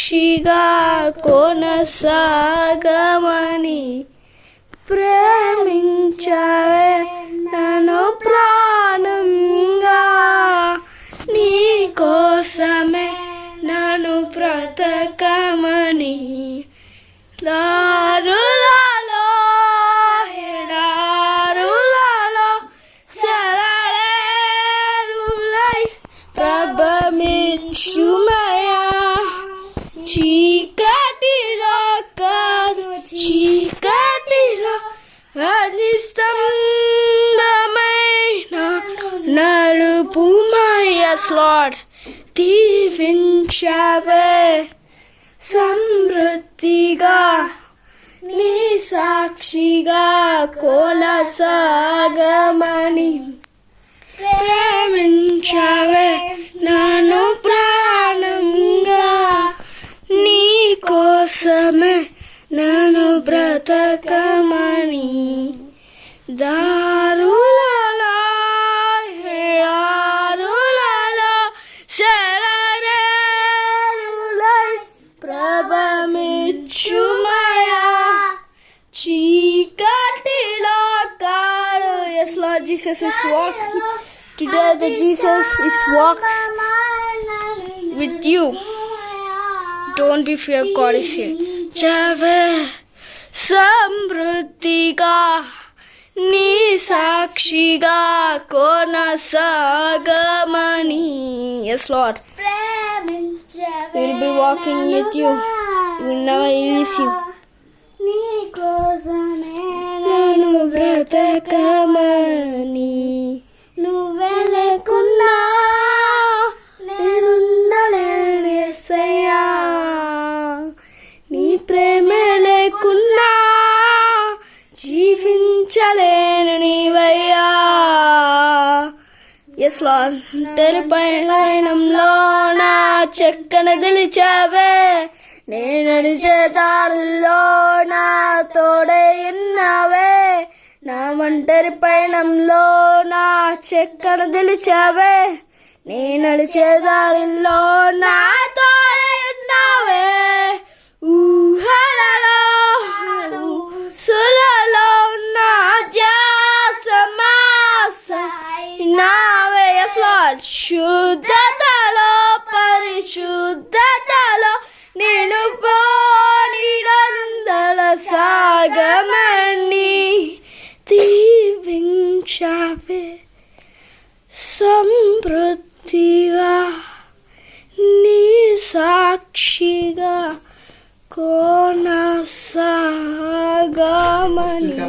సాక్షిగా కొనసాగమని ప్రేమించవే నన్ను ప్రాణంగా, నీ కోసమే నన్ను బ్రతకమని. దారులలో ఎడారులలో సరళేరులై ప్రభమించుమయా, చీకటిలో కాదు చీకటిలో అనిస్తంభమైన నలుపుమయ. లార్డ్ దీవించవే సమృద్ధిగా, నీ సాక్షిగా కొనసాగమని ప్రేమించవే నన్ను ప్రాణంగా, నీ కోసమే నన్ను బ్రతకమని. దారులలో ఎడారులలో సరళేరులై ప్రభమించుమయా, చీకటిలో కాదు. Yes, Lord Jesus is walking today. That Jesus is walks with you. Don't be fear. God is here. చవే సమృద్ధిగా, నీ సాక్షిగా కొనసాగమని. Yes, Lord. We will be walking with you. We will never release you. నీ కోసమే నన్ను బ్రతకమని. నువ్వే లేకున్నా నేనుండలేను యేసయ్యా, నీ ప్రేమే లేకున్నా జీవించలేను నీవయ్యా. Yes lord. తెరపయనంలో నా చెక్కన నిలిచావే, నేను నడిచే దారిలో నా తోడే ఉన్నావే. నా ఒంటరి పయనంలో నా చెక్కన నిలిచావే, నేను నడిచే దారిలో నా తోడే ఉన్నావే. ఊహలలో సులలో నా నావే. Yes, Lord. శుద్ధతలో పరిశుద్ధతలో నేను పోనిడందల సాగమని. దీవించవే సమృద్ధిగా, నీ సాక్షిగా కొనసాగమని.